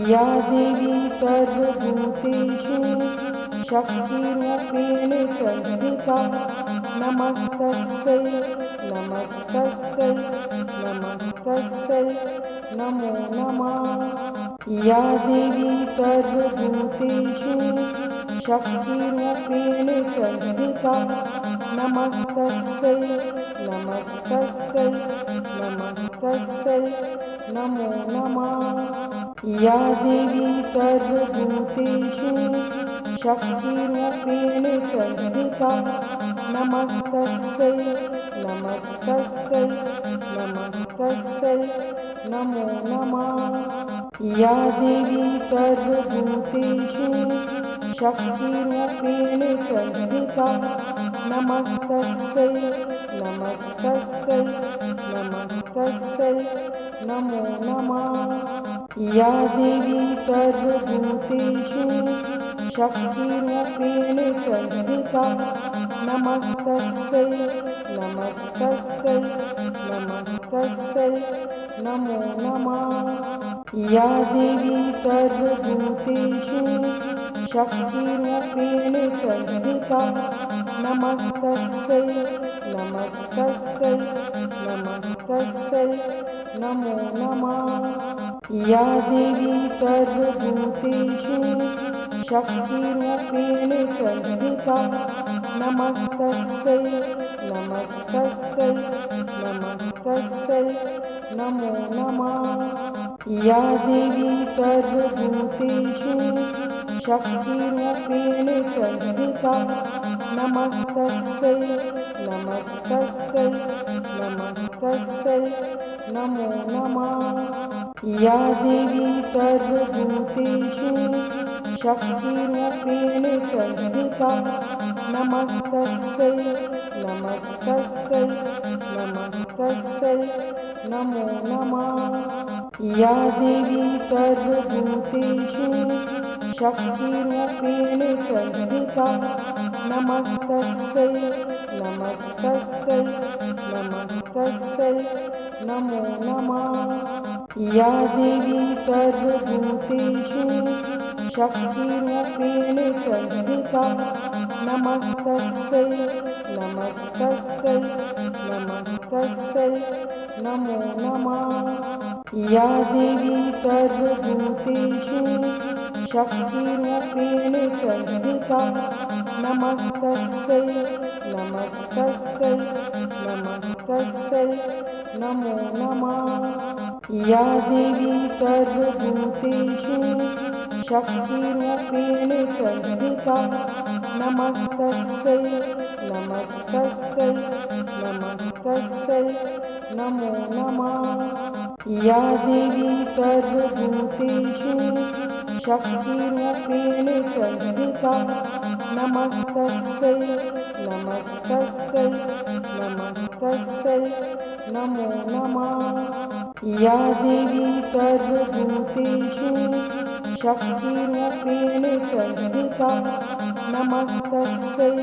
या देवी सर्वभूतेषु शक्तिरूपेण संस्थिता नमस्तस्यै नमस्तस्यै नमस्तस्यै नमो नमः। या देवी सर्वभूतेषु शक्तिरूपेण संस्थिता नमस्तस्यै नमस्तस्यै नमस्तस्यै नमो नमः। या देवी सर्वभूतेषु शक्तिरूपेण संस्थिता नमस्तस्यै नमस्तस्यै नमस्तस्यै नमो नमः। या देवी सर्वभूतेषु शक्तिरूपेण संस्थिता नमस्तस्यै नमस्तस्यै नमस्तस्यै नमो नमः। या देवी सर्वभूतेषु शक्तिरूपेण संस्थिता नमस्तस्यै नमस्तस्यै नमस्तस्यै नमो नमः। या देवी सर्वभूतेषु शक्तिरूपेण संस्थिता नमस्तस्यै नमस्तस्यै नमस्तस्यै नमो नमः। या देवी सर्वभूतेषु शक्तिरूपेण संस्थिता नमस्तस्यै नमस्तस्यै नमस्तस्यै नमो नमः। या देवी सर्वभूतेषु शक्तिरूपेण संस्थिता नमस्तस्यै नमस्तस्यै नमस्तस्यै नमो नमः। या देवी सर्वभूतेषु शक्तिरूपेण संस्थिता नमस्तस्यै नमस्तस्यै नमस्तस्यै नमो नमः। या देवी सर्वभूतेषु शक्तिरूपेण संस्थिता नमस्तस्यै नमस्तस्यै नमस्तस्यै नमो नमः। या देवी सर्वभूतेषु शक्तिरूपेण संस्थिता नमस्तस्यै नमस्तस्यै नमस्तस्यै नमो नमः। या देवी सर्वभूतेषु शक्तिरूपेण संस्थिता नमस्तस्यै नमस्तस्यै नमस्तस्यै नमो नमः। या देवी सर्वभूतेषु शक्तिरूपेण संस्थिता नमस्तस्यै नमस्तस्यै नमस्तस्यै नमो नमः। या देवी सर्वभूतेषु शक्तिरूपेण संस्थिता नमस्तस्यै नमस्तस्यै नमस्तस्यै नमो नमः। या देवी सर्वभूतेषु शक्तिरूपेण संस्थिता नमस्तस्यै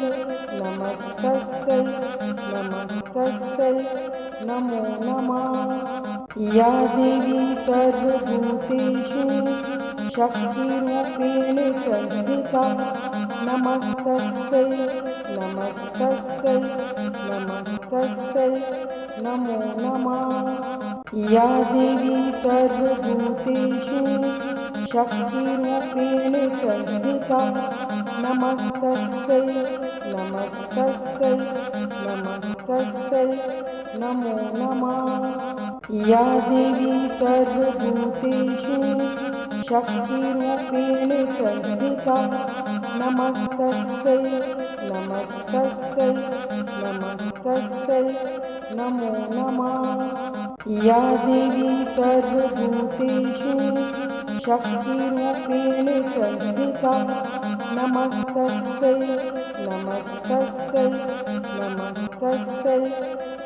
नमस्तस्यै नमस्तस्यै नमो नमः। या देवी सर्वभूतेषु शक्तिरूपेण संस्थिता नमस्तस्यै नमस्तस्यै नमस्तस्यै नमो नमः। या देवी सर्वभूतेषु शक्तिरूपेण संस्थिता नमस्तस्यै नमस्तस्यै नमस्तस्यै नमो नमः। या देवी सर्वभूतेषु शक्तिरूपेण संस्थिता नमस्तस्यै नमस्तस्यै नमस्तस्यै नमो नमः। या देवी सर्वभूतेषु शक्तिरूपेण संस्थिता नमस्तस्यै नमस्तस्यै नमस्तस्यै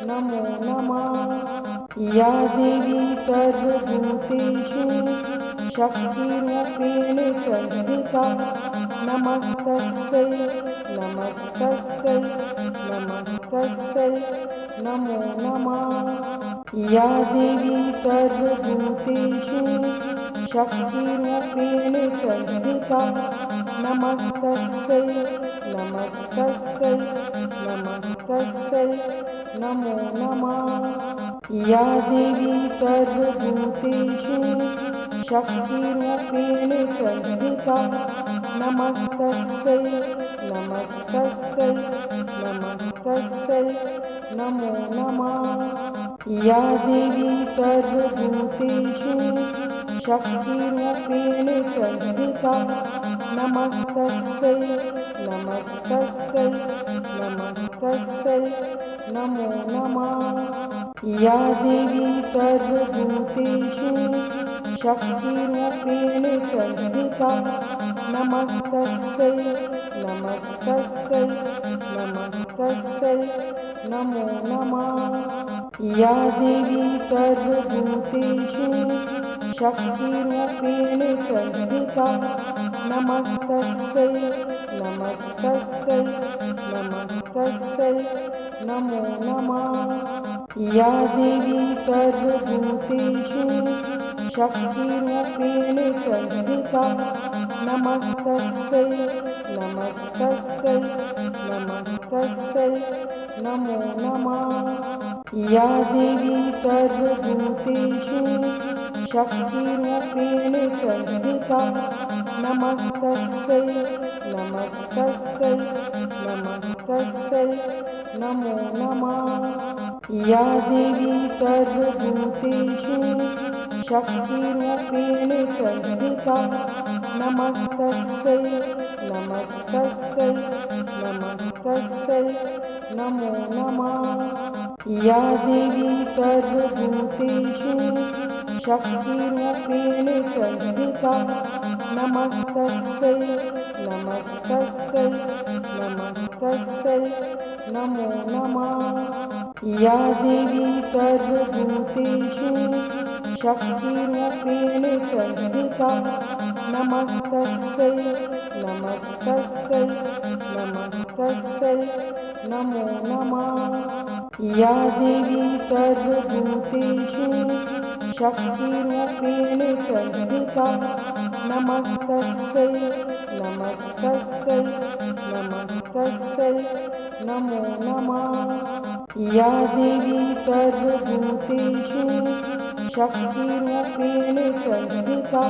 नमो नमः। या देवी सर्वभूतेषु शक्तिरूपेण संस्थिता नमस्तस्यै नमस्तस्यै नमस्तस्यै नमो नमः। या देवी सर्वभूतेषु शक्तिरूपेण संस्थिता नमस्तस्यै नमस्तस्यै नमस्तस्यै नमो नमः। या देवी सर्वभूतेषु शक्तिरूपेण संस्थिता नमस्तस्यै नमस्तस्यै नमस्तस्यै नमो नमः। या देवी सर्वभूतेषु शक्तिरूपेण संस्थिता नमस्तस्यै नमस्तस्यै नमस्तस्यै नमो नमः। या देवी सर्वभूतेषु शक्तिरूपेण संस्थिता नमस्तस्यै नमस्तस्यै नमस्तस्यै नमो नमः। या देवी सर्वभूतेषु शक्तिरूपेण संस्थिता नमस्तस्यै नमस्तस्यै नमस्तस्यै नमो नमः। या देवी सर्वभूतेषु शक्तिरूपेण संस्थिता नमस्तस्यै नमस्तस्यै नमस्तस्यै नमो नमः। या देवी सर्वभूतेषु शक्तिरूपेण संस्थिता नमस्तस्यै नमस्तस्यै नमस्तस्यै नमो नमः। या देवी सर्वभूतेषु शक्तिरूपेण संस्थिता नमस्तस्यै नमस्तस्यै नमस्तस्यै नमो नमः। या देवी सर्वभूतेषु शक्तिरूपेण संस्थिता नमस्तस्यै नमस्तस्यै नमस्तस्यै नमो नमः। या देवी सर्वभूतेषु शक्तिरूपेण संस्थिता नमस्तस्यै नमस्तस्यै नमस्तस्यै नमो नमः। या देवी सर्वभूतेषु शक्तिरूपेण संस्थिता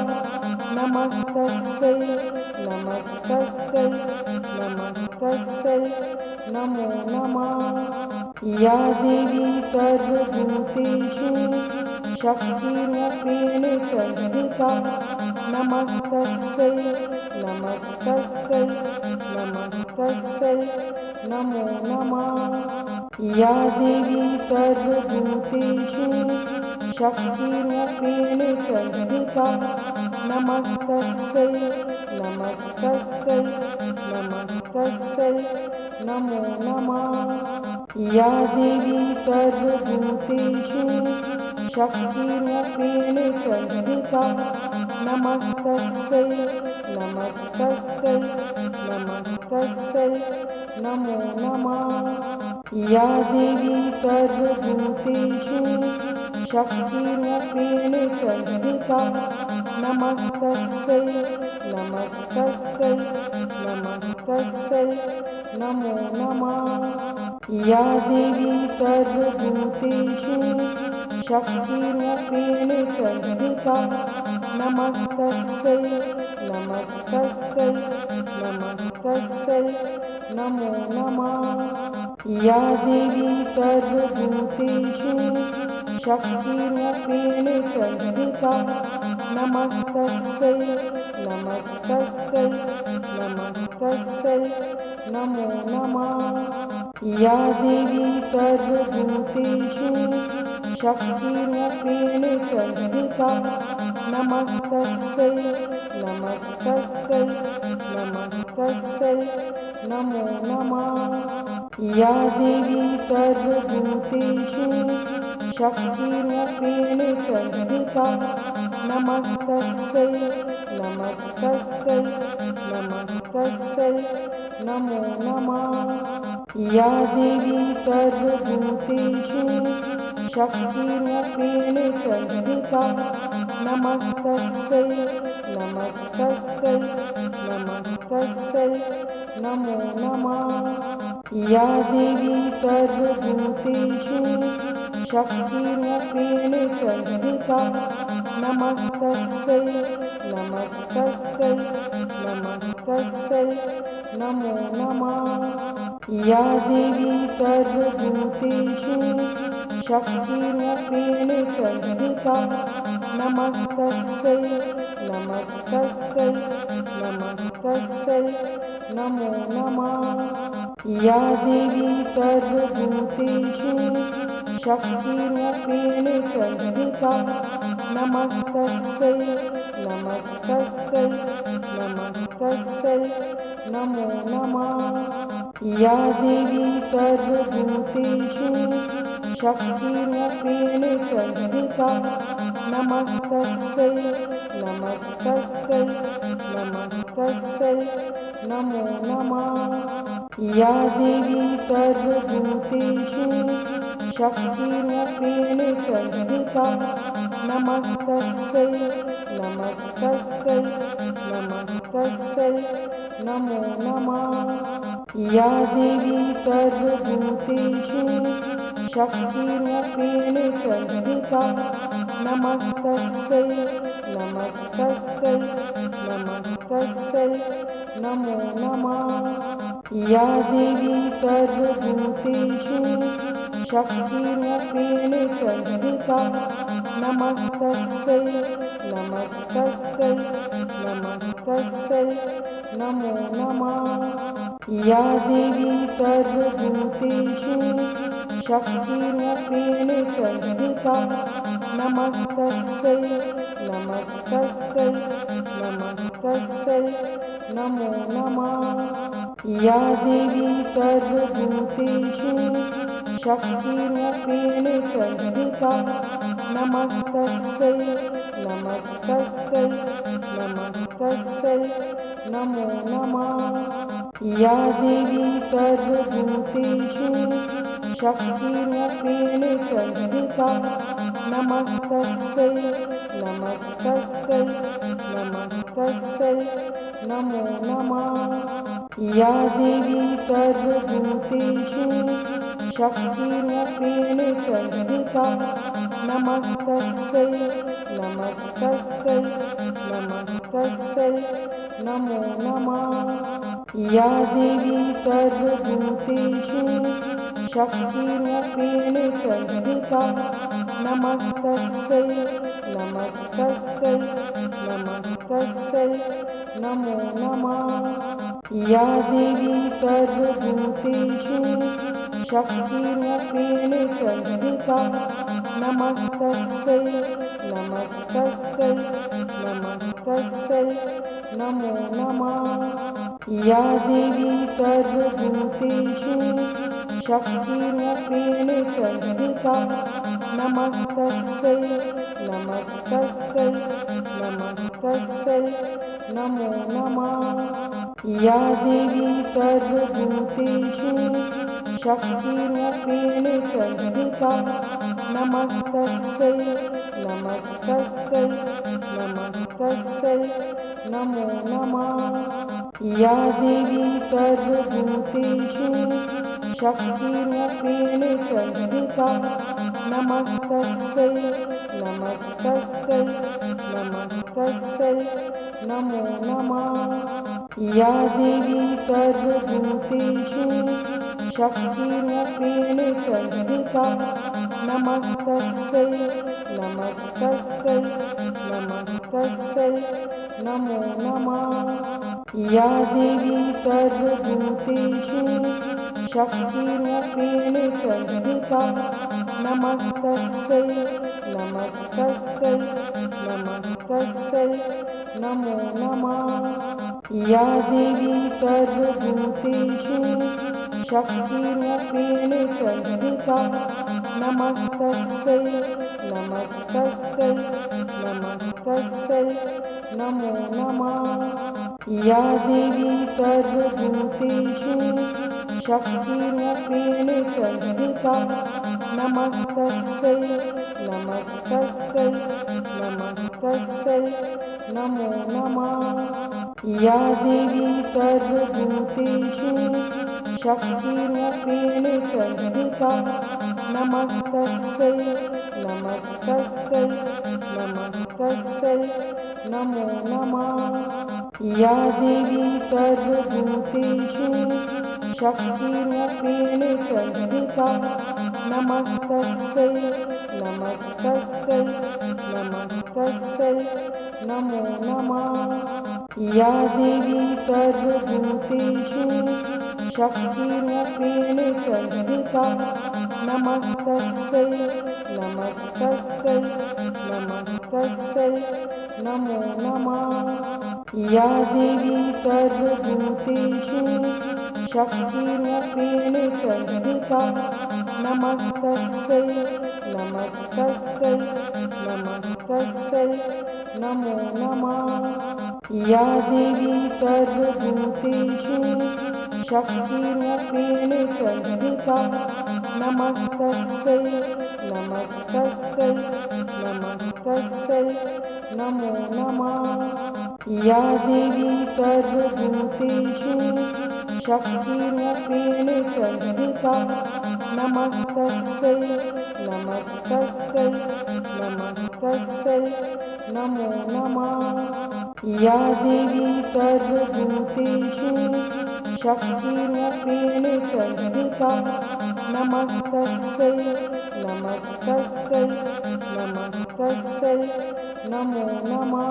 नमस्तस्यै नमस्तस्यै नमस्तस्यै नमो नमः। या देवी सर्वभूतेषु शक्तिरूपेण संस्थिता नमस्तस्यै नमस्तस्यै नमस्तस्यै नमो नमः। या देवी सर्वभूतेषु शक्तिरूपेण संस्थिता नमस्तस्यै नमस्तस्यै नमस्तस्यै नमो नमः। या देवी सर्वभूतेषु शक्तिरूपेण संस्थिता नमस्तस्यै नमस्तस्यै नमस्तस्यै नमो नमः। या देवी सर्वभूतेषु शक्तिरूपेण संस्थिता नमस्तस्यै नमस्तस्यै नमस्तस्यै नमो नमः। या देवी सर्वभूतेषु शक्तिरूपेण संस्थिता नमस्तस्यै नमस्तस्यै नमस्तस्यै नमो नमः। या देवी सर्वभूतेषु शक्तिरूपेण संस्थिता नमस्तस्यै नमस्तस्यै नमस्तस्यै नमो नमः। या देवी सर्वभूतेषु शक्तिरूपेण संस्थिता नमस्तस्यै नमस्तस्यै नमस्तस्यै नमो नमः। या देवी सर्वभूतेषु शक्तिरूपेण संस्थिता नमस्तस्यै नमस्तस्यै नमस्तस्यै नमो नमः। या देवी सर्वभूतेषु शक्तिरूपेण संस्थिता नमस्तस्यै नमस्तस्यै नमस्तस्यै नमो नमः। या देवी सर्वभूतेषु शक्तिरूपेण संस्थिता नमस्तस्यै नमस्तस्यै नमस्तस्यै नमो नमः। या देवी सर्वभूतेषु शक्तिरूपेण संस्थिता नमस्तस्यै नमस्तस्यै नमस्तस्यै नमो नमः। या देवी सर्वभूतेषु शक्तिरूपेण संस्थिता नमस्तस्यै नमस्तस्यै नमस्तस्यै नमो नमः। या देवी सर्वभूतेषु शक्तिरूपेण संस्थिता नमस्तस्यै नमस्तस्यै नमस्तस्यै नमो नमः। या देवी सर्वभूतेषु शक्तिरूपेण संस्थिता नमस्तस्यै नमस्तस्यै नमस्तस्यै नमो नमः। या देवी सर्वभूतेषु शक्तिरूपेण संस्थिता नमस्तस्यै नमस्तस्यै नमस्तस्यै नमो नमः। या देवी सर्वभूतेषु शक्तिरूपेण संस्थिता नमस्तस्यै नमस्तस्यै नमस्तस्यै नमो नमः। या देवी सर्वभूतेषु शक्तिरूपेण संस्थिता नमस्तस्यै नमस्तस्यै नमस्तस्यै नमो नमः। या देवी सर्वभूतेषु शक्तिरूपेण संस्थिता नमस्तस्यै नमस्तस्यै नमस्तस्यै नमो नमः। या देवी सर्वभूतेषु शक्तिरूपेण संस्थिता नमस्तस्यै नमस्तस्यै नमस्तस्यै नमो नमः। या देवी सर्वभूतेषु शक्तिरूपेण संस्थिता नमस्तस्यै नमस्तस्यै नमस्तस्यै नमो नमः। या देवी सर्वभूतेषु शक्तिरूपेण संस्थिता नमस्तस्यै नमस्तस्यै नमस्तस्यै नमो नमः। या देवी सर्वभूतेषु शक्तिरूपेण संस्थिता नमस्तस्यै नमस्तस्यै नमस्तस्यै नमो नमः। या देवी सर्वभूतेषु शक्तिरूपेण संस्थिता नमस्तस्यै नमस्तस्यै नमस्तस्यै नमो नमः। या देवी सर्वभूतेषु शक्तिरूपेण संस्थिता नमस्तस्यै नमस्तस्यै नमस्तस्यै नमो नमः। या देवी सर्वभूतेषु शक्तिरूपेण संस्थिता नमस्तस्यै नमस्तस्यै नमस्तस्यै नमो नमः। या देवी सर्वभूतेषु शक्तिरूपेण संस्थिता नमस्तस्यै नमस्तस्यै नमस्तस्यै नमो नमः। या देवी सर्वभूतेषु शक्तिरूपेण संस्थिता नमस्तस्यै नमस्तस्यै नमस्तस्यै नमो नमः। या देवी सर्वभूतेषु शक्तिरूपेण संस्थिता नमस्तस्यै नमस्तस्यै नमस्तस्यै नमो नमः। या देवी सर्वभूतेषु शक्तिरूपेण संस्थिता नमस्तस्यै नमस्तस्यै नमस्तस्यै नमो नमः। या देवी सर्वभूतेषु शक्तिरूपेण संस्थिता नमस्तस्यै नमस्तस्यै नमस्तस्यै नमो नमः। या देवी सर्वभूतेषु शक्तिरूपेण संस्थिता नमस्तस्यै नमस्तस्यै नमस्तस्यै नमो नमः। या देवी सर्वभूतेषु शक्तिरूपेण संस्थिता नमस्तस्यै नमस्तस्यै नमस्तस्यै नमो नमः। या देवी सर्वभूतेषु शक्तिरूपेण संस्थिता नमस्तस्यै नमस्तस्यै नमस्तस्यै नमो नमः। या देवी सर्वभूतेषु शक्तिरूपेण संस्थिता नमस्तस्यै नमस्तस्यै नमस्तस्यै नमो नमः। या देवी सर्वभूतेषु शक्तिरूपेण संस्थिता नमस्तस्यै नमस्तस्यै नमस्तस्यै नमो नमः। या देवी सर्वभूतेषु शक्तिरूपेण संस्थिता नमस्तस्यै नमस्तस्यै नमस्तस्यै नमो नमः। या देवी सर्वभूतेषु शक्तिरूपेण संस्थिता नमस्तस्यै नमस्तस्यै नमस्तस्यै नमो नमः।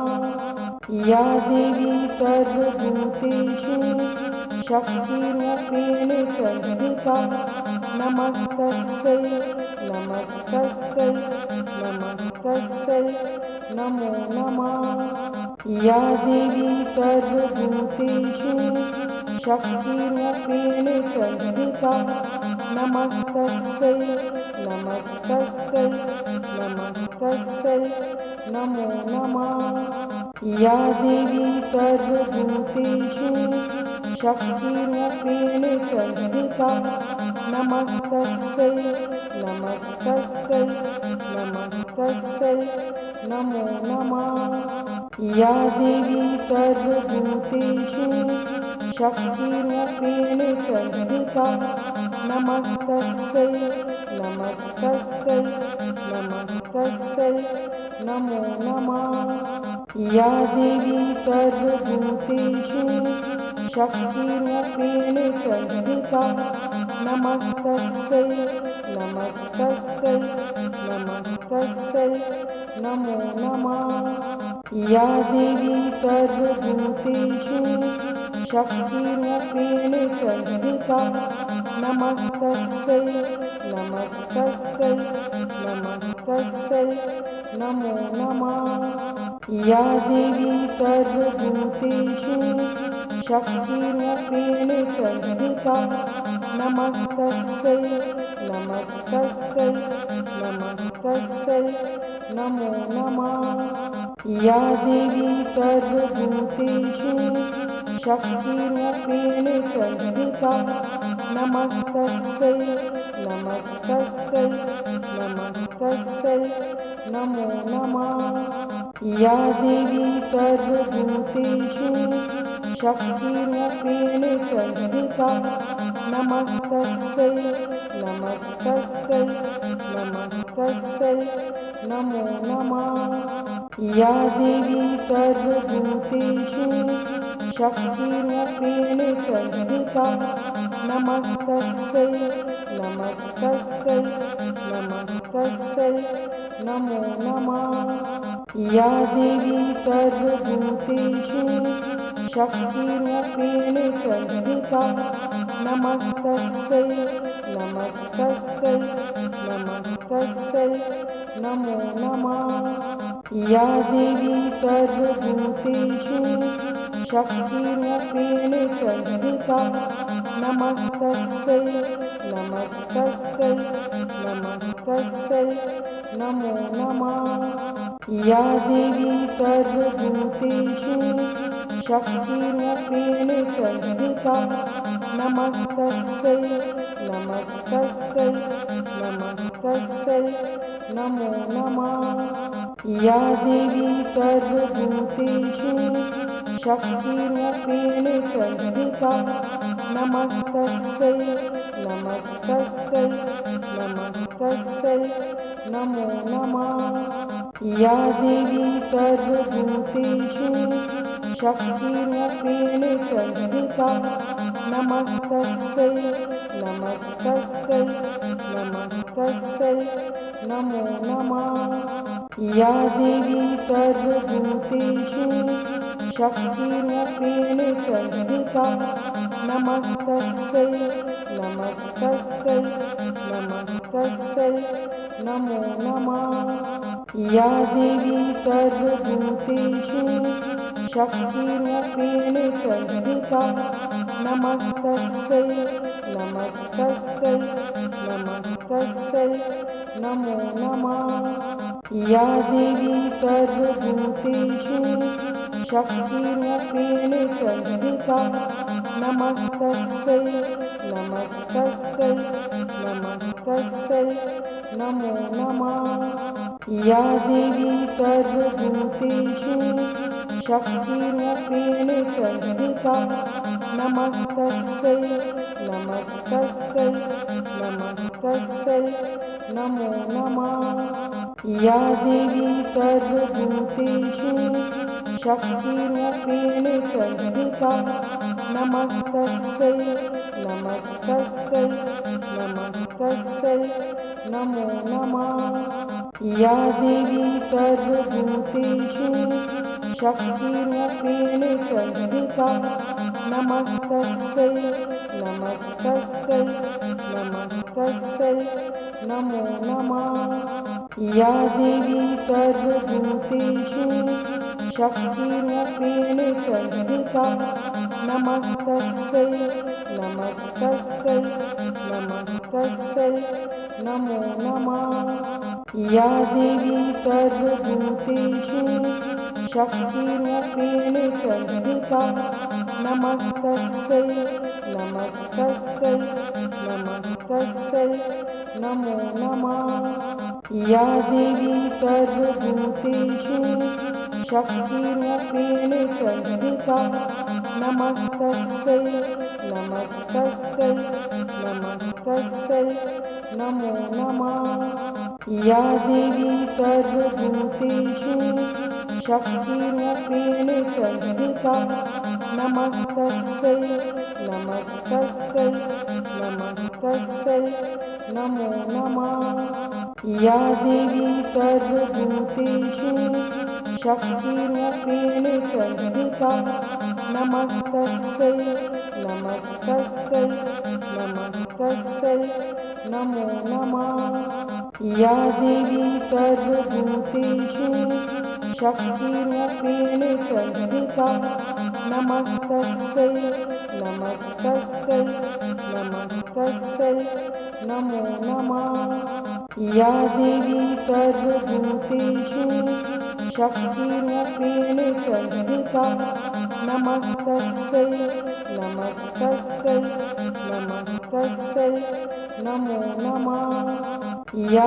या देवी सर्वभूतेषु शक्तिरूपेण संस्थिता नमस्तस्यै नमस्तस्यै नमस्तस्यै नमो नमः। या देवी सर्वभूतेषु शक्तिरूपेण संस्थिता नमस्तस्यै नमस्तस्यै नमस्तस्यै नमो नमः। या देवी सर्वभूतेषु शक्तिरूपेण संस्थिता नमस्तस्यै नमस्तस्यै नमस्तस्यै नमो नमः। या देवी सर्वभूतेषु शक्तिरूपेण संस्थिता नमस्तस्यै नमस्तस्यै नमस्तस्यै नमो नमः। या देवी सर्वभूतेषु शक्तिरूपेण संस्थिता नमस्तस्यै नमस्तस्यै नमस्तस्यै नमो नमः। या देवी सर्वभूतेषु शक्तिरूपेण संस्थिता नमस्तस्यै नमस्तस्यै नमस्तस्यै नमो नमः। या देवी सर्वभूतेषु शक्तिरूपेण संस्थिता नमस्तस्यै नमस्तस्यै नमस्तस्यै नमो नमः। या देवी सर्वभूतेषु शक्तिरूपेण संस्थिता नमस्तस्यै नमस्तस्यै नमस्तस्यै नमो नमः। या देवी सर्वभूतेषु शक्तिरूपेण संस्थिता नमस्तस्यै नमस्तस्यै नमस्तस्यै नमो नमः। या देवी सर्वभूतेषु शक्तिरूपेण संस्थिता नमस्तस्यै नमस्तस्यै नमस्तस्यै नमो नमः। या देवी सर्वभूतेषु शक्तिरूपेण संस्थिता नमस्तस्यै नमस्तस्यै नमस्तस्यै नमो नमः। या देवी सर्वभूतेषु शक्तिरूपेण संस्थिता नमस्तस्यै नमस्तस्यै नमस्तस्यै नमो नमः। या देवी सर्वभूतेषु शक्तिरूपेण संस्थिता नमस्तस्यै नमस्तस्यै नमस्तस्यै नमो नमः। या देवी सर्वभूतेषु शक्तिरूपेण संस्थिता नमस्तस्यै नमस्तस्यै नमस्तस्यै नमो नमः। या देवी सर्वभूतेषु शक्तिरूपेण संस्थिता नमस्तस्यै नमस्तस्यै नमस्तस्यै नमो नमः। या देवी सर्वभूतेषु शक्तिरूपेण संस्थिता नमस्तस्यै नमस्तस्यै नमस्तस्यै नमो नमः। या देवी सर्वभूतेषु शक्तिरूपेण संस्थिता नमस्तस्यै नमस्तस्यै नमस्तस्यै नमो नमः। या देवी सर्वभूतेषु शक्तिरूपेण संस्थिता नमस्तस्यै नमस्तस्यै नमस्तस्यै नमो नमः। या देवी सर्वभूतेषु शक्तिरूपेण संस्थिता नमस्तस्यै नमस्तस्यै नमस्तस्यै नमो नमः। या देवी सर्वभूतेषु शक्तिरूपेण संस्थिता नमस्तस्यै नमस्तस्यै नमस्तस्यै नमो नमः। या देवी सर्वभूतेषु शक्तिरूपेण संस्थिता नमस्तस्यै नमस्तस्यै नमस्तस्यै नमो नमः। या देवी सर्वभूतेषु शक्तिरूपेण संस्थिता नमस्तस्यै नमस्तस्यै नमस्तस्यै नमो नमः। या देवी सर्वभूतेषु शक्तिरूपेण संस्थिता नमस्तस्यै नमस्तस्यै नमस्तस्यै नमो नमः। या देवी सर्वभूतेषु शक्तिरूपेण संस्थिता नमस्तस्यै नमस्तस्यै नमस्तस्यै नमो नमः। या देवी सर्वभूतेषु शक्तिरूपेण संस्थिता नमस्तस्यै नमस्तस्यै नमस्तस्यै नमो नमः। या देवी सर्वभूतेषु शक्तिरूपेण संस्थिता नमस्तस्यै नमस्तस्यै नमस्तस्यै नमो नमः। या देवी सर्वभूतेषु शक्तिरूपेण संस्थिता नमस्तस्यै नमस्तस्यै नमस्तस्यै नमो नमः। या देवी सर्वभूतेषु शक्तिरूपेण संस्थिता नमस्तस्यै नमस्तस्यै नमस्तस्यै नमो नमः।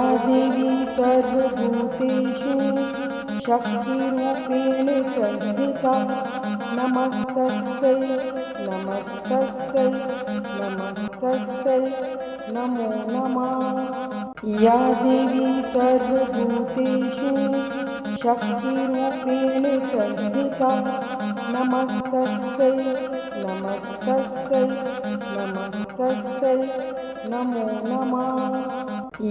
या देवी सर्वभूतेषु शक्तिरूपेण संस्थिता नमस्तस्यै नमस्तस्यै नमस्तस्यै नमो नमः। या देवी सर्वभूतेषु शक्तिरूपेण संस्थिता नमस्तस्यै नमस्तस्यै नमस्तस्यै नमो नमः।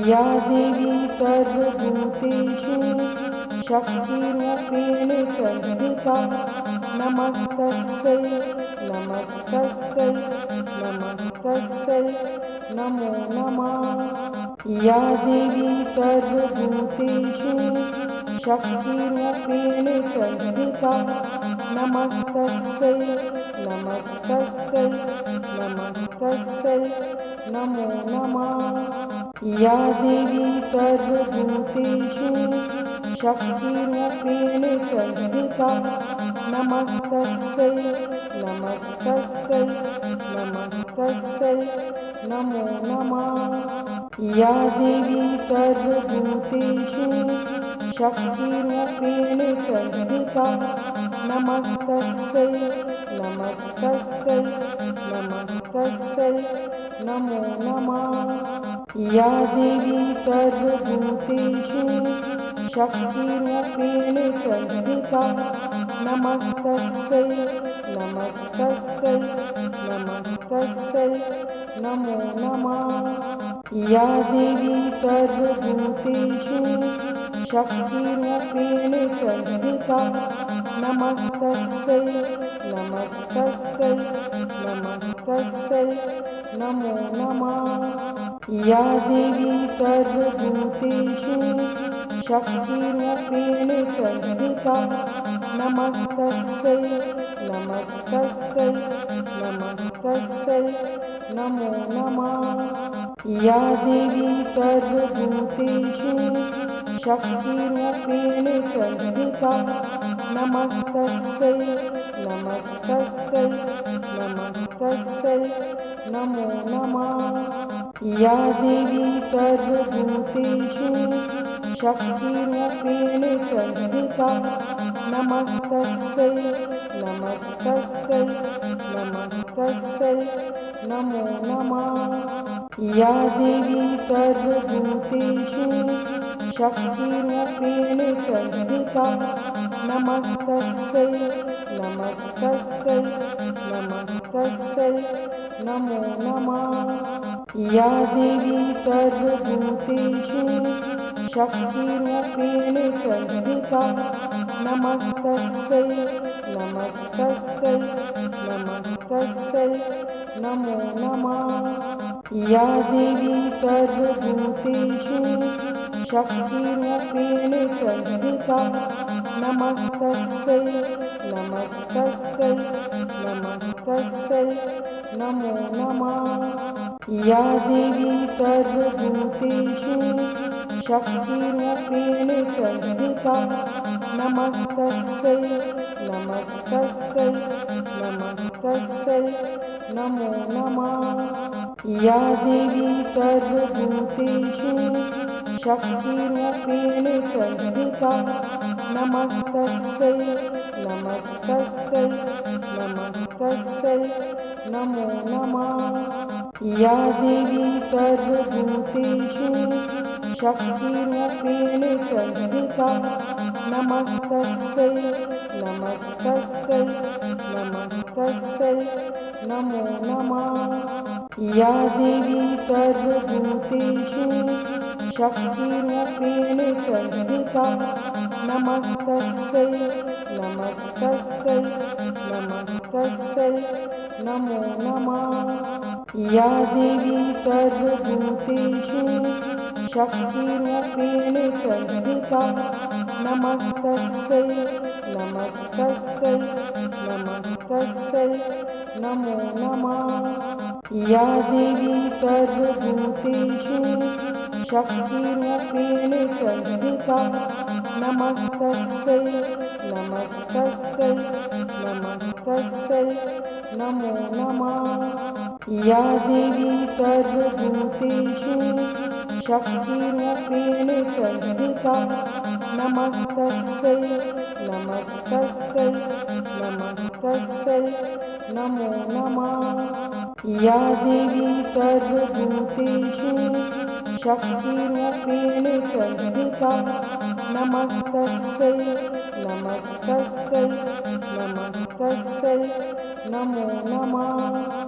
या देवी सर्वभूतेषु शक्तिरूपेण संस्थिता नमस्तस्यै नमस्तस्यै नमस्तस्यै नमो नमः। या देवी सर्वभूतेषु शक्तिरूपेण संस्थिता नमस्तस्यै नमस्तस्यै नमस्तस्यै नमो नमः। या देवी सर्वभूतेषु शक्तिरूपेण संस्थिता नमस्तस्यै नमस्तस्यै नमस्तस्यै नमो नमः। या देवी सर्वभूतेषु शक्तिरूपेण संस्थिता नमस्तस्यै नमस्तस्यै नमस्तस्यै नमो नमः। या देवी सर्वभूतेषु शक्तिरूपेण संस्थिता नमस्तस्यै नमस्तस्यै नमस्तस्यै नमो नमः। या देवी सर्वभूतेषु शक्तिरूपेण संस्थिता नमस्तस्यै नमस्तस्यै नमस्तस्यै नमो नमः। या देवी सर्वभूतेषु शक्तिरूपेण संस्थिता नमस्तस्यै नमस्तस्यै नमस्तस्यै नमो नमः। या देवी सर्वभूतेषु शक्तिरूपेण संस्थिता नमस्तस्यै नमस्तस्यै नमस्तस्यै नमो नमः। या देवी सर्वभूतेषु शक्तिरूपेण संस्थिता नमस्तस्यै नमस्तस्यै नमस्तस्यै नमो नमः। या देवी सर्वभूतेषु शक्तिरूपेण संस्थिता नमस्तस्यै नमस्तस्यै नमस्तस्यै नमो नमः। या देवी सर्वभूतेषु शक्तिरूपेण संस्थिता नमस्तस्यै नमस्तस्यै नमस्तस्यै नमो नमः। या देवी सर्वभूतेषु शक्तिरूपेण संस्थिता नमस्तस्यै नमस्तस्यै नमस्तस्यै नमो नमः। या देवी सर्वभूतेषु शक्तिरूपेण संस्थिता नमस्तस्यै नमस्तस्यै नमस्तस्यै नमो नमः। या देवी सर्वभूतेषु शक्तिरूपेण संस्थिता नमस्तस्यै नमस्तस्यै नमस्तस्यै नमो नमः। या देवी सर्वभूतेषु शक्तिरूपेण संस्थिता नमस्तस्यै नमस्तस्यै नमस्तस्यै नमो नमः। या देवी सर्वभूतेषु शक्तिरूपेण संस्थिता नमस्तस्यै नमस्तस्यै नमस्तस्यै नमो नमः। या देवी सर्वभूतेषु शक्तिरूपेण संस्थिता नमस्तस्यै नमस्तस्यै नमस्तस्यै नमो नमः। या देवी सर्वभूतेषु शक्तिरूपेण संस्थिता नमस्तस्यै नमस्तस्यै नमस्तस्यै नमो नमः। या देवी सर्वभूतेषु शक्तिरूपेण संस्थिता नमस्तस्यै नमस्तस्यै नमस्तस्यै नमो नमः। या देवी सर्वभूतेषु शक्तिरूपेण संस्थिता नमस्तस्यै नमस्तस्यै नमस्तस्यै नमो नमः।